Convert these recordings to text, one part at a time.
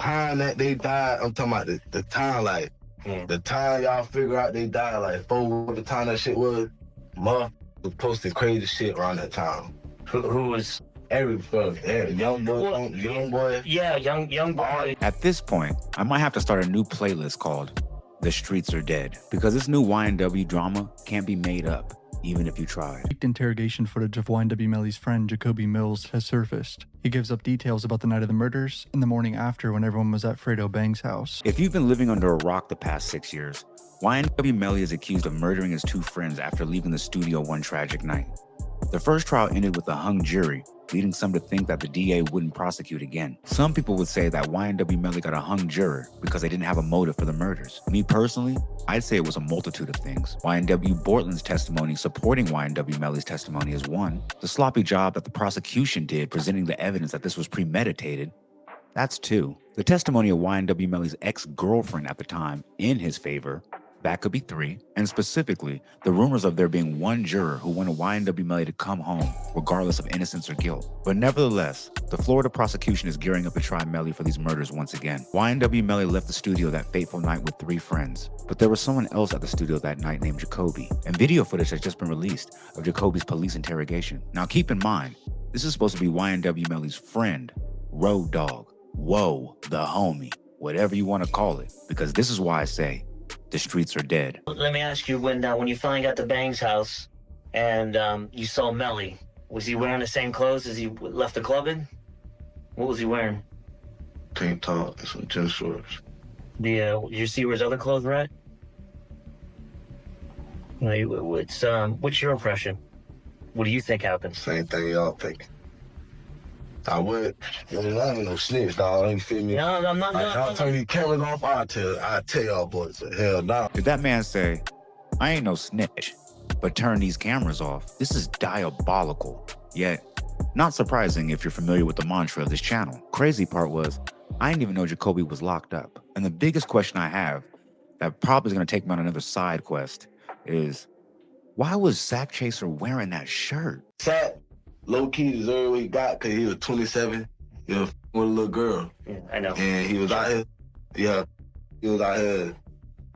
time that they died, I'm talking about the time, like, the time y'all figure out they died, like, the time that shit was, motherfuckers was posting crazy shit around that time. Who was? Youngboy. Yeah, Youngboy. At this point, I might have to start a new playlist called The Streets Are Dead, because this new YNW drama can't be made up, even if you try. Leaked interrogation footage of YNW Melly's friend Jacobe Mills has surfaced. He gives up details about the night of the murders and the morning after when everyone was at Fredo Bang's house. If you've been living under a rock the past 6 years, YNW Melly is accused of murdering his 2 friends after leaving the studio one tragic night. The first trial ended with a hung jury, leading some to think that the DA wouldn't prosecute again. Some people would say that YNW Melly got a hung juror because they didn't have a motive for the murders. Me personally, I'd say it was a multitude of things. YNW Bortland's testimony supporting YNW Melly's testimony is one. The sloppy job that the prosecution did presenting the evidence that this was premeditated, that's 2. The testimony of YNW Melly's ex-girlfriend at the time in his favor, that could be 3, and specifically, the rumors of there being one juror who wanted YNW Melly to come home, regardless of innocence or guilt. But nevertheless, the Florida prosecution is gearing up to try Melly for these murders once again. YNW Melly left the studio that fateful night with 3 friends, but there was someone else at the studio that night named Jacobe, and video footage has just been released of Jacobe's police interrogation. Now keep in mind, this is supposed to be YNW Melly's friend, Road Dogg, Whoa, the homie, whatever you want to call it, because this is why I say, the streets are dead. Let me ask you, when you finally got to Bang's house and you saw Melly, was he wearing the same clothes as he left the club in? What was he wearing? Tank top and some gym shorts. Did you see where his other clothes were at? What's your impression? What do you think happened? Same thing y'all think. I would. I ain't no snitch, dog. Ain't feel me? No, I'm not. Y'all turn these cameras off, I'll tell y'all boys. Hell no. Did that man say, I ain't no snitch, but turn these cameras off? This is diabolical. Yet, not surprising if you're familiar with the mantra of this channel. Crazy part was, I didn't even know Jacobe was locked up. And the biggest question I have, that probably is gonna take me on another side quest, is why was Sack Chaser wearing that shirt? Sack, low-key deserved what he got because he was 27. He was with a little girl. Yeah, I know. And he was out here, he was out here,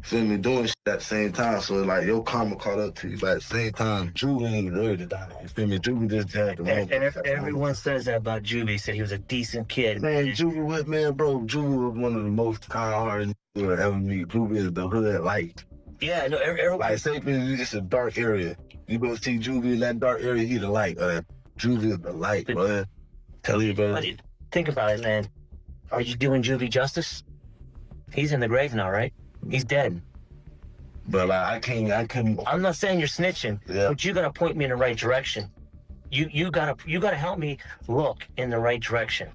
feel me, doing shit at the same time. So, like, your karma caught up to you. But at the same time, Juvie ain't ready to die. You feel me? Juvie just had the And everyone says that about Juvie. Said he was a decent kid. Man, Juvie was, Juvie was one of the most kind-hearted niggas ever meet. Juvie is the hood light. Yeah, no, everyone. Like, say for instance, it's a dark area. You go see Juvie in that dark area, he the light. Juvie is the light, bro. Tell you, bro. Think about it, man. Are you doing Juvie justice? He's in the grave now, right? He's dead. But like, I couldn't. I'm not saying you're snitching, but you gotta point me in the right direction. You gotta help me look in the right direction.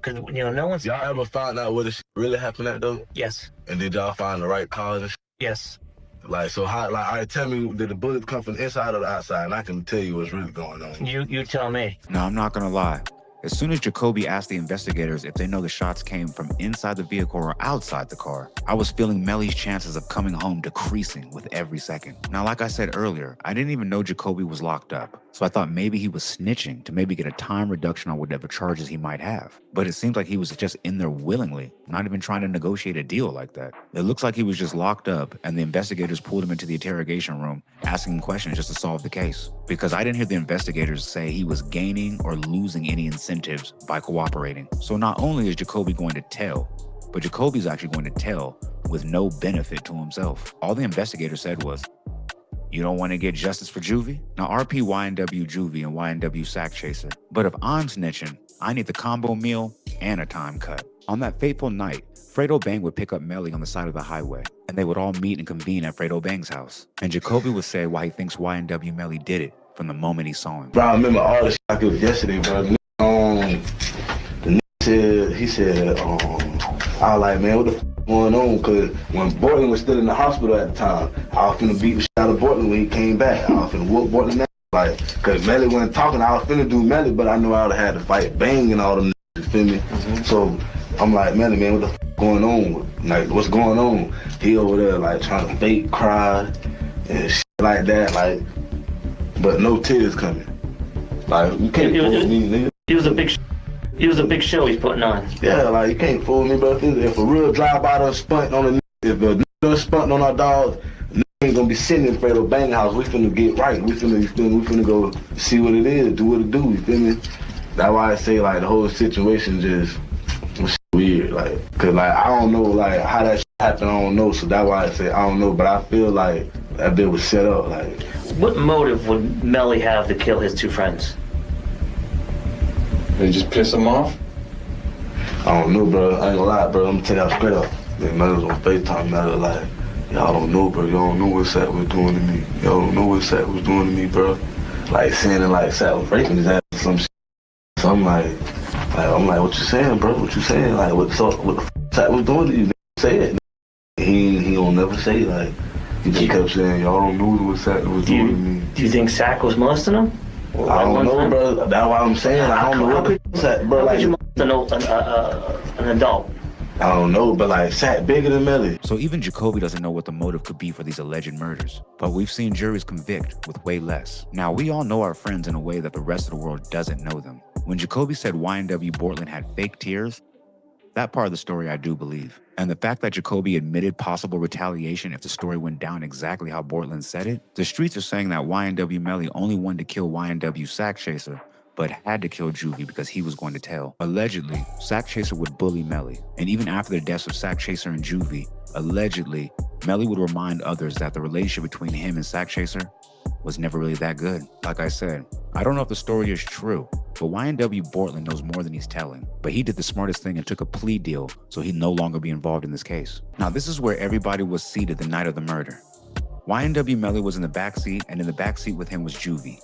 Cause no one's. Y'all ever found out where this really happened at though? Yes. And did y'all find the right cause and shit? Yes. Like, so how, like, all right, tell me, did the bullets come from the inside or the outside? And I can tell you what's really going on. You tell me. No, I'm not gonna lie. As soon as Jacobe asked the investigators if they know the shots came from inside the vehicle or outside the car, I was feeling Melly's chances of coming home decreasing with every second. Now, like I said earlier, I didn't even know Jacobe was locked up, so I thought maybe he was snitching to maybe get a time reduction on whatever charges he might have. But it seems like he was just in there willingly, not even trying to negotiate a deal like that. It looks like he was just locked up and the investigators pulled him into the interrogation room, asking him questions just to solve the case. Because I didn't hear the investigators say he was gaining or losing any incentives by cooperating. So not only is Jacobe going to tell, but Jacobe's actually going to tell with no benefit to himself. All the investigator said was, you don't want to get justice for Juvie? Now RP YNW Juvie and YNW Sack Chaser. But if I'm snitching, I need the combo meal and a time cut. On that fateful night, Fredo Bang would pick up Melly on the side of the highway, and they would all meet and convene at Fredo Bang's house. And Jacobe would say why he thinks YNW Melly did it from the moment he saw him. Bro, I remember all this shit like it was yesterday, bro. The nigga he said, I was like, man, what the f going on? Cause when Bortland was still in the hospital at the time, I was finna beat the shit out of Bortland when he came back. I was finna whoop Bortland. Like, cause Melly wasn't talking, I was finna do Melly, but I knew I would've had to fight Bang and all them niggas, you feel me? So I'm like, Melly, man, what the f going on? Like, what's going on? He over there, like, trying to fake cry and shit like that, like, but no tears coming. Like, you can't fool me, nigga. He was a big It was a big show he's putting on. Yeah, like, you can't fool me, bro. If a real drive-by done spunt on a if a done spunt on our dogs, ain't gonna be sitting in Fredo Bang House. We finna get right. We finna go see what it is, do what it do, you feel me? That's why I say, like, the whole situation just was weird, like, cause, like, I don't know, like, how that shit happened, I don't know, so that's why I say I don't know, but I feel like that bit was set up, like. What motive would Melly have to kill his two friends? They just piss him off? I don't know, bro. I ain't gonna lie, bro. I'm gonna tell y'all straight up. They was on FaceTime, man. Like, y'all don't know, bro. Y'all don't know what Sat was doing to me. Y'all don't know what Sat was doing to me, bro. Like, saying it like Sat was raping his ass or some shit. So I'm like, what you saying, bro? What you saying? Like, what the f Sat was doing to you? Say it. He don't never say it. Like, he just kept saying, y'all don't know what Sat was doing to me. Do you think Sack was molesting him? I don't know, bro. That's why I'm saying. I don't know what Sat, bro. How like, could you molest an adult? I don't know, but like Sat bigger than Melly. So even Jacobe doesn't know what the motive could be for these alleged murders. But we've seen juries convict with way less. Now, we all know our friends in a way that the rest of the world doesn't know them. When Jacobe said YNW Bortland had fake tears, that part of the story I do believe. And the fact that Jacobe admitted possible retaliation if the story went down exactly how Bortland said it, the streets are saying that YNW Melly only wanted to kill YNW Sack Chaser, but had to kill Juvie because he was going to tell. Allegedly, Sack Chaser would bully Melly, and even after the deaths of Sack Chaser and Juvie, allegedly, Melly would remind others that the relationship between him and Sack Chaser was never really that good. Like I said, I don't know if the story is true, but YNW Bortland knows more than he's telling. But he did the smartest thing and took a plea deal so he'd no longer be involved in this case. Now, this is where everybody was seated the night of the murder. YNW Melly was in the backseat, and in the backseat with him was Juvie.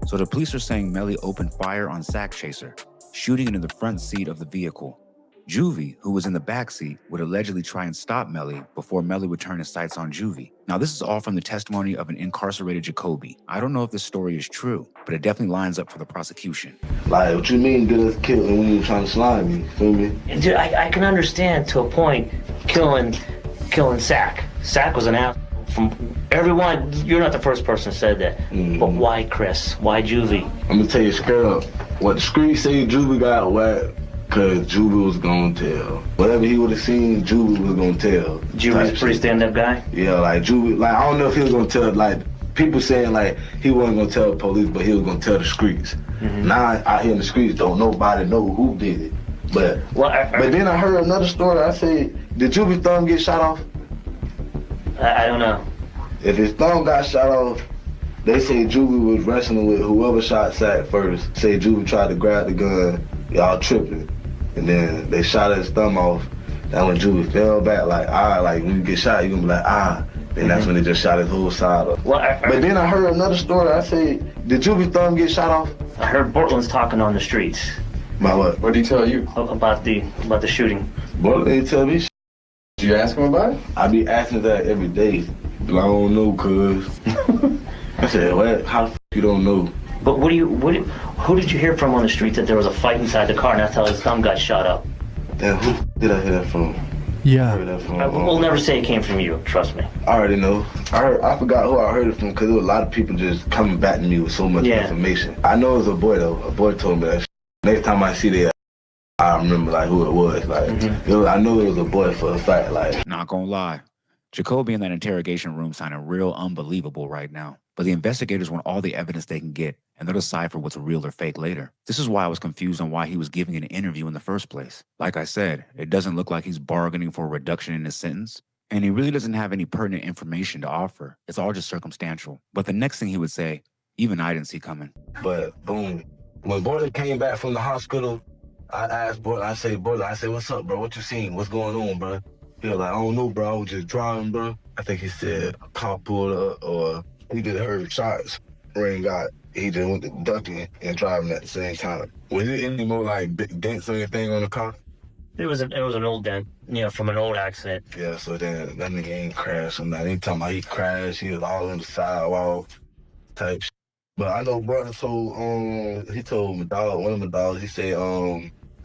So the police are saying Melly opened fire on Sack Chaser, shooting into the front seat of the vehicle. Juvie, who was in the backseat, would allegedly try and stop Melly before Melly would turn his sights on Juvie. Now, this is all from the testimony of an incarcerated Jacobe. I don't know if this story is true, but it definitely lines up for the prosecution. Like, what you mean get us killed and we ain't trying to slime me, feel me? Dude, I can understand to a point killing Sack. Sack was an ass. From everyone, you're not the first person who said that. But why Chris? Why Juvie? I'm gonna tell you straight up. What the streets say Juvie got whacked, cause Juvie was gonna tell. Whatever he would've seen, Juvie was gonna tell. Juvie's a pretty stand-up guy? Yeah, like Juvie, like I don't know if he was gonna tell, like people saying like he wasn't gonna tell the police, but he was gonna tell the streets. Now out here in the streets, don't nobody know who did it. But but then I heard another story. I said, did Juvie's thumb get shot off? I don't know. If his thumb got shot off, they say Juvie was wrestling with whoever shot Sack first. Say Juvie tried to grab the gun, y'all tripping. And then they shot his thumb off. That's when Juvie fell back like, like when you get shot, you're gonna be like, Then that's when they just shot his whole side off. But then I heard another story. I said, did Juvie's thumb get shot off? I heard Bortland's talking on the streets. About what? What did he tell you? About the shooting. Bortland ain't tell me shit. Did you ask him about it? I be asking that every day. But I don't know, cuz. I said, what? How the f you don't know? But who did you hear from on the street that there was a fight inside the car and that's how his thumb got shot up? Damn, who did I hear that from? Yeah. I heard that from, We'll never say it came from you, trust me. I already know. I forgot who I heard it from because there was a lot of people just coming back to me with so much information. I know it was a boy though. A boy told me that shit. Next time I see that, I remember like who it was. Like I know it was a boy for a fact. Like, Not gonna lie, Jacobe in that interrogation room sounded real unbelievable right now. But the investigators want all the evidence they can get, and they'll decipher what's real or fake later. This is why I was confused on why he was giving an interview in the first place. Like I said, it doesn't look like he's bargaining for a reduction in his sentence, and he really doesn't have any pertinent information to offer. It's all just circumstantial. But the next thing he would say, even I didn't see coming. but boom, when Bortland came back from the hospital, I asked Bortland, I said, what's up, bro? What you seen? What's going on, bro? He was like, I don't know, bro. I was just driving, bro. I think he said a cop pulled up or he just heard shots ring out. He just went to ducking and driving at the same time. Was it any more like big dents or anything on the car? It was an old dent, from an old accident. Yeah, so then that nigga ain't crashed or nothing. He talking about he crashed, he was all in the sidewalk type shit. But I know brother told he told my dog, one of my dogs, he said,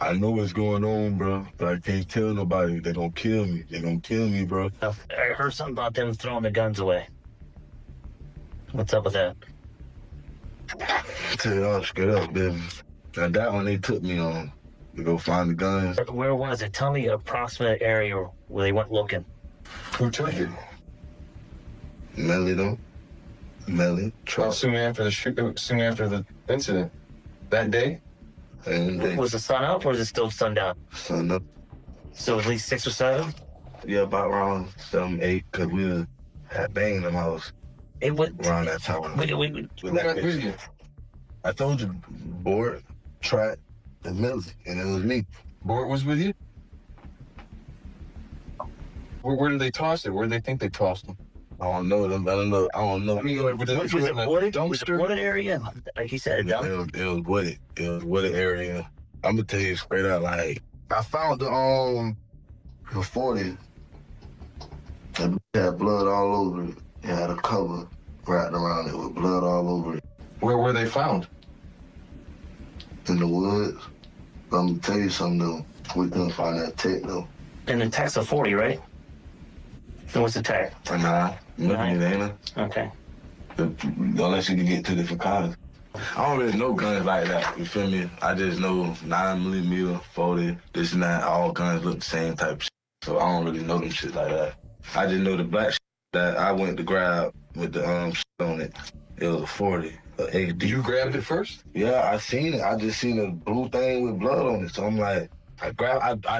I know what's going on, bro, but I can't tell nobody. They're gonna kill me. They're gonna kill me, bro. I heard something about them throwing the guns away. What's up with that? Tell y'all straight up, baby. Now that one they took me on. to go find the guns. Where was it? Tell me the approximate area where they went looking. Who took it? Melly though. Melly. Well, soon after the incident. That day? And they Was the sun up or was it still sundown? sun up. So at least 6 or 7? Yeah, about around 7, 8, because we had banged them house It went. around that time. Wait, Who got with you? I told you, Board, Trap, and Melly, and it was me. Bort was with you? Where did they toss it? Where do they think they tossed them? I don't know them. I don't know. I mean, like, Was it wooded? Was it wooded area? Like he said, It was wooded. It was wooded area. I'm gonna tell you straight out, like I found the 40. That had blood all over it. It had a cover wrapped around it with blood all over it. Where were they found? In the woods. I'm gonna tell you something though. We couldn't find that tech though. And the tech's a 40, right? And what's the tech? Nah, nothing, ain't it? Okay. Unless you can get 2 different kinds. I don't really know guns like that, you feel me? I just know 9mm, 40, this and that, all guns look the same type of shit. So I don't really know them shit like that. I just know the black shit that I went to grab with the shit on it. It was a 40, a HD. You grabbed it first? Yeah, I seen it. I just seen a blue thing with blood on it. So I'm like, I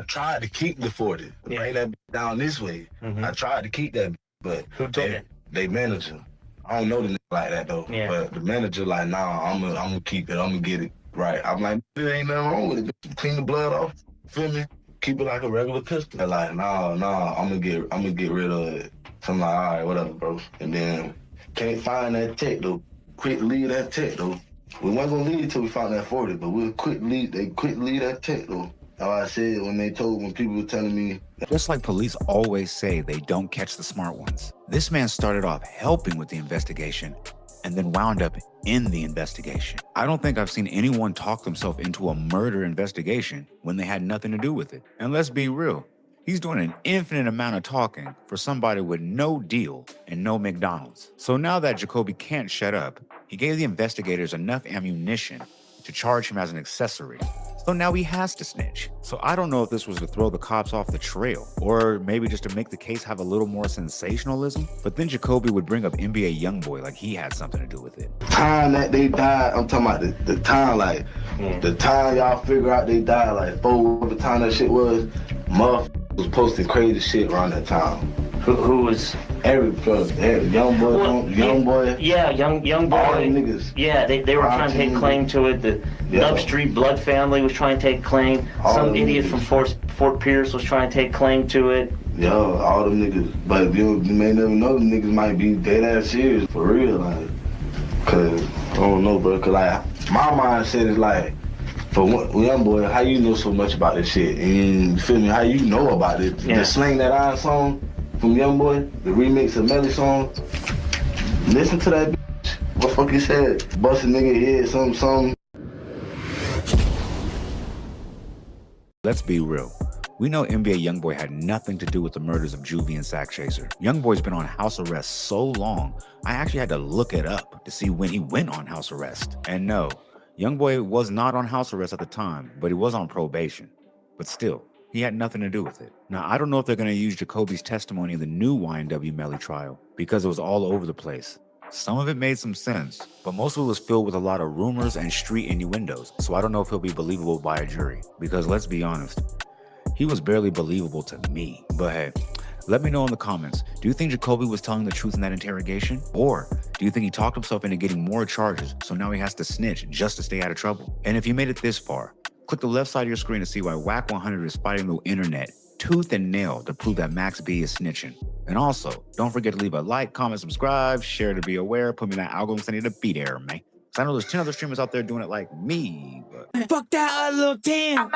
tried to keep the 40, bring that down this way. Mm-hmm. I tried to keep that, but Who took it? They manager. I don't know the nigga like that though. Yeah. But the manager like, nah, I'm gonna keep it. I'm gonna get it right. I'm like, there ain't nothing wrong with it. Clean the blood off. Feel me? Keep it like a regular pistol. They're like, nah, I'm gonna get rid of it. So I'm like, all right, whatever, bro. And then can't find that tech though. Quick leave that tech though. We wasn't gonna leave till we found that 40, but we'll quick leave that tech though. How I said when people were telling me. Just like police always say they don't catch the smart ones, this man started off helping with the investigation and then wound up in the investigation. I don't think I've seen anyone talk themselves into a murder investigation when they had nothing to do with it. And let's be real, he's doing an infinite amount of talking for somebody with no deal and no McDonald's. So now that Jacobe can't shut up, he gave the investigators enough ammunition to charge him as an accessory. So now he has to snitch. So I don't know if this was to throw the cops off the trail, or maybe just to make the case have a little more sensationalism. But then Jacobe would bring up NBA Youngboy like he had something to do with it. Time that they died, I'm talking about the time, like, the time y'all figure out they died, like, 4, the time that shit was, motherfuckers was posting crazy shit around that time. Who was? Every Youngboy. Yeah, Youngboy. All them niggas. Yeah, they were trying to take claim to it. The Dub Street Blood family was trying to take claim. Some idiot from Fort Pierce was trying to take claim to it. Yeah, all them niggas. But you may never know them niggas might be dead ass serious, for real, like. Cause, I don't know, bro, cause like, my mindset is like, for Youngboy, how you know so much about this shit? And you feel me, how you know about it? Yeah. The Slang That Iron song from Youngboy, the remix of Melly song, listen to that bitch. What the fuck he said? Bust a nigga head, something. Let's be real. We know NBA Youngboy had nothing to do with the murders of Juvie and Sack Chaser. Youngboy's been on house arrest so long, I actually had to look it up to see when he went on house arrest. And no, Youngboy was not on house arrest at the time, but he was on probation. But still, he had nothing to do with it. Now, I don't know if they're going to use Jacobe's testimony in the new YNW Melly trial, because it was all over the place. Some of it made some sense, but most of it was filled with a lot of rumors and street innuendos, so I don't know if he'll be believable by a jury. Because let's be honest, he was barely believable to me. But hey, let me know in the comments, do you think Jacobe was telling the truth in that interrogation? Or do you think he talked himself into getting more charges, so now he has to snitch just to stay out of trouble? And if you made it this far, click the left side of your screen to see why Whack 100 is fighting the internet tooth and nail to prove that Max B is snitching. And also, don't forget to leave a like, comment, subscribe, share to be aware, put me in that algorithm so I need to beat error, man. Cause I know there's 10 other streamers out there doing it like me, but Fuck that, I look damn.